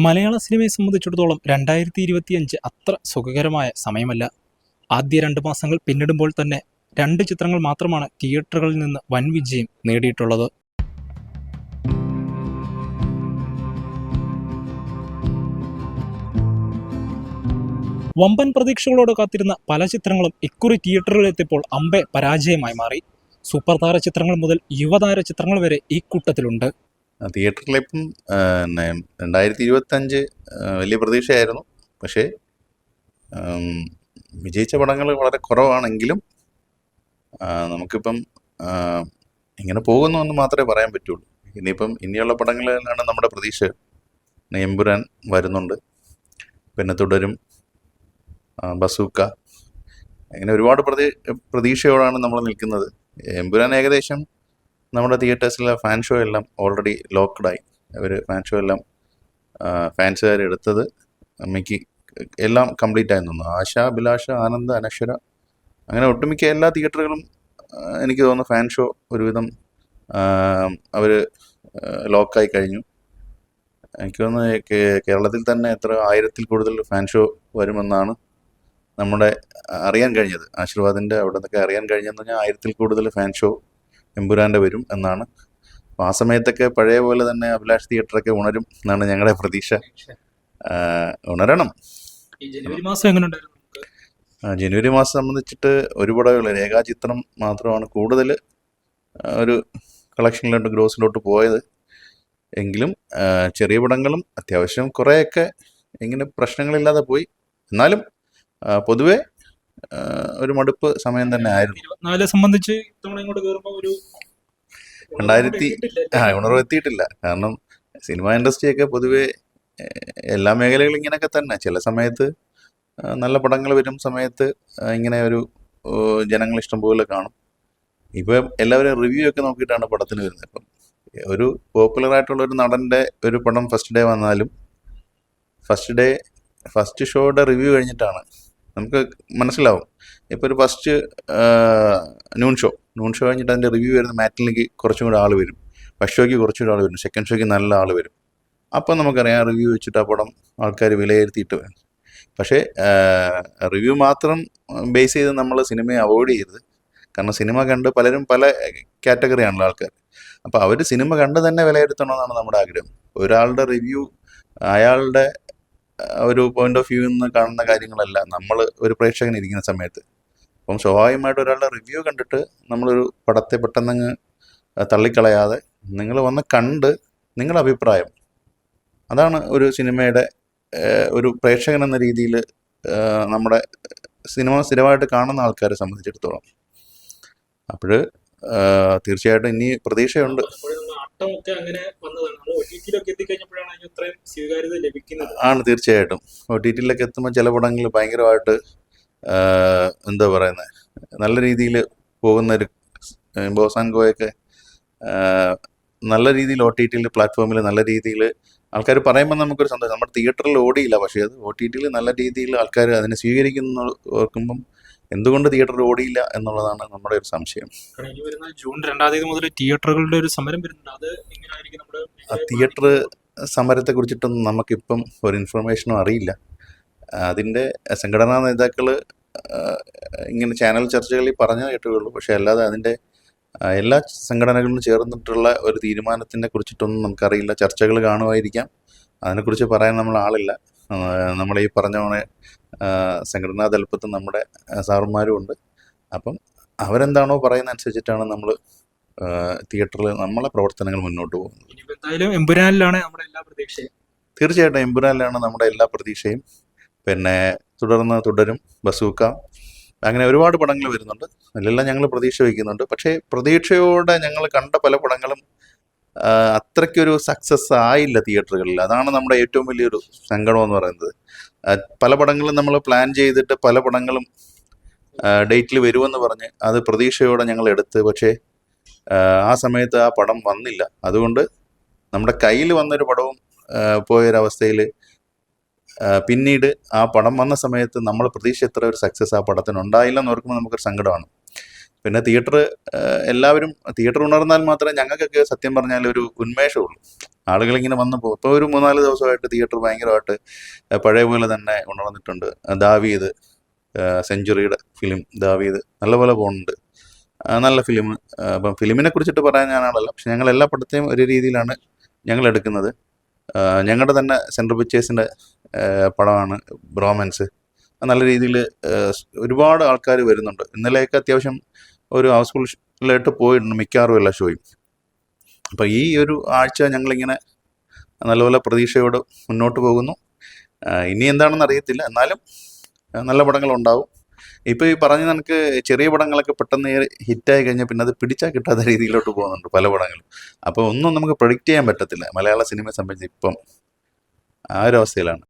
മലയാള സിനിമയെ സംബന്ധിച്ചിടത്തോളം 2025 അത്ര സുഖകരമായ സമയമല്ല. ആദ്യ 2 മാസങ്ങൾ പിന്നിടുമ്പോൾ തന്നെ 2 ചിത്രങ്ങൾ മാത്രമാണ് തിയേറ്ററുകളിൽ നിന്ന് വൻ വിജയം നേടിയിട്ടുള്ളത്. വമ്പൻ പ്രതീക്ഷകളോട് കാത്തിരുന്ന പല ചിത്രങ്ങളും ഇക്കുറി തിയേറ്ററുകളിലെത്തിയപ്പോൾ അമ്പെ പരാജയമായി മാറി. സൂപ്പർ താര ചിത്രങ്ങൾ മുതൽ യുവതാര ചിത്രങ്ങൾ വരെ ഈ കൂട്ടത്തിലുണ്ട്. തിയേറ്ററിലിപ്പം 2025 വലിയ പ്രതീക്ഷയായിരുന്നു. പക്ഷേ വിജയിച്ച പടങ്ങൾ വളരെ കുറവാണെങ്കിലും നമുക്കിപ്പം ഇങ്ങനെ പോകുന്നു എന്ന് മാത്രമേ പറയാൻ പറ്റുള്ളൂ. ഇനിയിപ്പം ഇനിയുള്ള പടങ്ങളിലാണ് നമ്മുടെ പ്രതീക്ഷ. എമ്പുരാൻ വരുന്നുണ്ട്, പിന്നെ തുടരും, ബസൂക്ക, അങ്ങനെ ഒരുപാട് പ്രതീക്ഷയോടാണ് നമ്മൾ നിൽക്കുന്നത്. എമ്പുരാൻ ഏകദേശം നമ്മുടെ തിയേറ്റേഴ്സിലെ ഫാൻ ഷോ എല്ലാം ഓൾറെഡി ലോക്ക്ഡായി. അവർ ഫാൻ ഷോ എല്ലാം ഫാൻസുകാർ എടുത്തത് അമ്മയ്ക്ക് എല്ലാം കംപ്ലീറ്റ് ആയി തോന്നുന്നു. ആശ, അഭിലാഷ, ആനന്ദ്, അനശ്വര, അങ്ങനെ ഒട്ടുമിക്ക എല്ലാ തിയേറ്ററുകളും എനിക്ക് തോന്നുന്നു ഫാൻ ഷോ ഒരുവിധം അവർ ലോക്കായി കഴിഞ്ഞു. എനിക്ക് തോന്നുന്നു കേരളത്തിൽ തന്നെ എത്ര 1000-ൽ കൂടുതൽ ഫാൻ ഷോ വരുമെന്നാണ് നമ്മുടെ അറിയാൻ കഴിഞ്ഞത്. ആശീർവാദിൻ്റെ അവിടെ നിന്നൊക്കെ അറിയാൻ കഴിഞ്ഞതെന്ന് പറഞ്ഞാൽ 1000-ൽ കൂടുതൽ ഫാൻ ഷോ എമ്പുരാൻ്റെ വരും എന്നാണ്. അപ്പോൾ ആ സമയത്തൊക്കെ പഴയ പോലെ തന്നെ അഭിലാഷ് തിയേറ്ററൊക്കെ ഉണരും എന്നാണ് ഞങ്ങളുടെ പ്രതീക്ഷ. ഉണരണം. ജനുവരി മാസം സംബന്ധിച്ചിട്ട് ഒരു പടങ്ങൾ രേഖാചിത്രം മാത്രമാണ് കൂടുതൽ ഒരു കളക്ഷനിലോട്ട് ഗ്രോസിലോട്ട് പോയത്. എങ്കിലും ചെറിയ പടങ്ങളും അത്യാവശ്യം കുറേയൊക്കെ ഇങ്ങനെ പ്രശ്നങ്ങളില്ലാതെ പോയി. എന്നാലും പൊതുവെ ഒരു മടുപ്പ് സമയം തന്നെ ആയിരുന്നു. 24 സംബന്ധിച്ച് ഉണർവ് എത്തിയിട്ടില്ല. കാരണം സിനിമ ഇൻഡസ്ട്രിയൊക്കെ പൊതുവെ എല്ലാ മേഖലകളും ഇങ്ങനെയൊക്കെ തന്നെ. ചില സമയത്ത് നല്ല പടങ്ങൾ വരും സമയത്ത് ഇങ്ങനെ ഒരു ജനങ്ങൾ ഇഷ്ടംപോലെ കാണും. ഇപ്പം എല്ലാവരും റിവ്യൂ ഒക്കെ നോക്കിയിട്ടാണ് പടത്തിന് വരുന്നത്. ഇപ്പം ഒരു പോപ്പുലറായിട്ടുള്ള ഒരു നടൻ്റെ ഒരു പടം ഫസ്റ്റ് ഡേ വന്നാലും ഫസ്റ്റ് ഷോയുടെ റിവ്യൂ കഴിഞ്ഞിട്ടാണ് നമുക്ക് മനസ്സിലാവും. ഇപ്പോൾ ഒരു ഫസ്റ്റ് നൂൺ ഷോ കഴിഞ്ഞിട്ട് അതിൻ്റെ റിവ്യൂ വരുന്ന മാറ്റിലേക്ക് കുറച്ചും കൂടെ ആൾ വരും, ഫസ്റ്റ് ഷോയ്ക്ക് കുറച്ചുകൂടെ ആൾ വരും, സെക്കൻഡ് ഷോയ്ക്ക് നല്ല ആൾ വരും. അപ്പം നമുക്കറിയാം റിവ്യൂ വെച്ചിട്ട് ആ പടം ആൾക്കാർ വിലയിരുത്തിയിട്ട് വരും. പക്ഷേ റിവ്യൂ മാത്രം ബേസ് ചെയ്ത് നമ്മൾ സിനിമയെ അവോയ്ഡ് ചെയ്യരുത്. കാരണം സിനിമ കണ്ട് പലരും പല കാറ്റഗറിയാണല്ലോ ആൾക്കാർ. അപ്പോൾ അവർ സിനിമ കണ്ട് തന്നെ വിലയിരുത്തണമെന്നാണ് നമ്മുടെ ആഗ്രഹം. ഒരാളുടെ റിവ്യൂ അയാളുടെ ഒരു പോയിന്റ് ഓഫ് വ്യൂ നിന്ന് കാണുന്ന കാര്യങ്ങളല്ല നമ്മൾ ഒരു പ്രേക്ഷകൻ ഇരിക്കുന്ന സമയത്ത്. അപ്പം സ്വാഭാവികമായിട്ട് ഒരാളുടെ റിവ്യൂ കണ്ടിട്ട് നമ്മളൊരു പടത്തെ പെട്ടെന്നങ്ങ് തള്ളിക്കളയാതെ നിങ്ങൾ വന്ന് കണ്ട് നിങ്ങളുടെ അഭിപ്രായം, അതാണ് ഒരു സിനിമയുടെ ഒരു പ്രേക്ഷകൻ എന്ന രീതിയിൽ നമ്മുടെ സിനിമ സ്ഥിരമായിട്ട് കാണുന്ന ആൾക്കാരെ സംബന്ധിച്ചിടത്തോളം. അപ്പോൾ തീർച്ചയായിട്ടും ഇനി പ്രതീക്ഷയുണ്ട്. ആണ് തീർച്ചയായിട്ടും. OTT-യിലൊക്കെ എത്തുമ്പോൾ ചില പടങ്ങൾ ഭയങ്കരമായിട്ട് എന്താ പറയുന്നത്, നല്ല രീതിയിൽ പോകുന്നൊരു ബോസാൻ ഗോയൊക്കെ നല്ല രീതിയിൽ OTT-യിൽ പ്ലാറ്റ്ഫോമിൽ നല്ല രീതിയിൽ ആൾക്കാർ പറയുമ്പോൾ നമുക്കൊരു സന്തോഷം. നമ്മുടെ തിയേറ്ററിൽ ഓടിയില്ല, പക്ഷേ അത് OTT-യിൽ നല്ല രീതിയിൽ ആൾക്കാർ അതിനെ സ്വീകരിക്കുന്ന ഓർക്കുമ്പം എന്തുകൊണ്ട് തിയേറ്ററിൽ ഓടിയില്ല എന്നുള്ളതാണ് നമ്മുടെ ഒരു സംശയം. ജൂൺ 2 തീയതി മുതൽ തിയേറ്ററുകളുടെ ഒരു സമരം വരുന്നുണ്ട്. തിയേറ്റർ സമരത്തെ കുറിച്ചിട്ടൊന്നും നമുക്കിപ്പം ഒരു ഇൻഫർമേഷനും അറിയില്ല. അതിൻ്റെ സംഘടനാ നേതാക്കൾ ഇങ്ങനെ ചാനൽ ചർച്ചകളിൽ പറഞ്ഞു കേട്ടുള്ളൂ. പക്ഷേ അല്ലാതെ അതിൻ്റെ എല്ലാ സംഘടനകളും ചേർന്നിട്ടുള്ള ഒരു തീരുമാനത്തിനെ കുറിച്ചിട്ടൊന്നും നമുക്കറിയില്ല. ചർച്ചകൾ കാണുമായിരിക്കാം, അതിനെക്കുറിച്ച് പറയാൻ നമ്മൾ ആളില്ല. നമ്മളീ പറഞ്ഞ പോലെ സംഘടനാ തലപ്പത്ത് നമ്മുടെ സാറുമാരും ഉണ്ട്. അപ്പം അവരെന്താണോ പറയുന്ന അനുസരിച്ചിട്ടാണ് നമ്മൾ തിയേറ്ററിൽ നമ്മളെ പ്രവർത്തനങ്ങൾ മുന്നോട്ട് പോകുന്നത്. തീർച്ചയായിട്ടും എമ്പുരാനിലാണ് നമ്മുടെ എല്ലാ പ്രതീക്ഷയും. പിന്നെ തുടർന്ന് തുടരും, ബസൂക്ക, അങ്ങനെ ഒരുപാട് പടങ്ങൾ വരുന്നുണ്ട്. അതിലെല്ലാം ഞങ്ങൾ പ്രതീക്ഷ വയ്ക്കുന്നുണ്ട്. പക്ഷേ പ്രതീക്ഷയോടെ ഞങ്ങൾ കണ്ട പല പടങ്ങളും അത്രയ്ക്കൊരു സക്സസ് ആയില്ല തിയേറ്ററുകളിൽ. അതാണ് നമ്മുടെ ഏറ്റവും വലിയൊരു സങ്കടം എന്ന് പറയുന്നത്. പല പടങ്ങളും നമ്മൾ പ്ലാൻ ചെയ്തിട്ട് പല പടങ്ങളും ഡേറ്റിൽ വരുമെന്ന് പറഞ്ഞ് അത് പ്രതീക്ഷയോടെ ഞങ്ങൾ എടുത്ത്, പക്ഷേ ആ സമയത്ത് ആ പടം വന്നില്ല. അതുകൊണ്ട് നമ്മുടെ കയ്യിൽ വന്നൊരു പടവും പോയൊരവസ്ഥയിൽ പിന്നീട് ആ പടം വന്ന സമയത്ത് നമ്മൾ പ്രതീക്ഷ എത്ര ഒരു സക്സസ് ആ പടത്തിന് ഉണ്ടായില്ലെന്ന് ഓർക്കുമ്പോൾ നമുക്കൊരു സങ്കടമാണ്. പിന്നെ എല്ലാവരും തിയേറ്റർ ഉണർന്നാൽ മാത്രമേ ഞങ്ങൾക്കൊക്കെ സത്യം പറഞ്ഞാൽ ഒരു ഉന്മേഷമുള്ളൂ. ആളുകളിങ്ങനെ വന്നു പോകും. ഇപ്പോൾ ഒരു 3-4 ദിവസമായിട്ട് തിയേറ്റർ ഭയങ്കരമായിട്ട് പഴയ പോലെ തന്നെ ഉണർന്നിട്ടുണ്ട്. ദാവീദ്, സെഞ്ചുറിയുടെ ഫിലിം ദാവീദ് നല്ലപോലെ പോകുന്നുണ്ട്. നല്ല ഫിലിം. അപ്പം ഫിലിമിനെ കുറിച്ചിട്ട് പറയാൻ ഞാനാണല്ലോ, പക്ഷെ ഞങ്ങൾ എല്ലാ പടത്തെയും ഒരു രീതിയിലാണ് ഞങ്ങൾ എടുക്കുന്നത്. ഞങ്ങളുടെ തന്നെ സെൻട്രൽ പിക്ചേഴ്സിൻ്റെ പടമാണ് ബ്രോമൻസ്. നല്ല രീതിയിൽ ഒരുപാട് ആൾക്കാർ വരുന്നുണ്ട്. ഇന്നലെയൊക്കെ അത്യാവശ്യം ഒരു ഹൗസ്ഫുള്ളായിട്ട് പോയിട്ടുണ്ട് മിക്കവാറും എല്ലാ ഷോയും. അപ്പോൾ ഈ ഒരു ആഴ്ച ഞങ്ങളിങ്ങനെ നല്ലപോലെ പ്രതീക്ഷയോട് മുന്നോട്ട് പോകുന്നു. ഇനി എന്താണെന്ന് അറിയത്തില്ല, എന്നാലും നല്ല പടങ്ങളുണ്ടാവും. ഇപ്പോൾ ഈ പറഞ്ഞ കണക്ക് ചെറിയ പടങ്ങളൊക്കെ പെട്ടെന്ന് ഹിറ്റായി കഴിഞ്ഞാൽ പിന്നെ അത് പിടിച്ചാൽ കിട്ടാത്ത രീതിയിലോട്ട് പോകുന്നുണ്ട് പല പടങ്ങളും. അപ്പോൾ ഒന്നും നമുക്ക് പ്രൊഡിക്റ്റ് ചെയ്യാൻ പറ്റത്തില്ല മലയാള സിനിമയെ സംബന്ധിച്ച് ഇപ്പം ആ ഒരു അവസ്ഥയിലാണ്.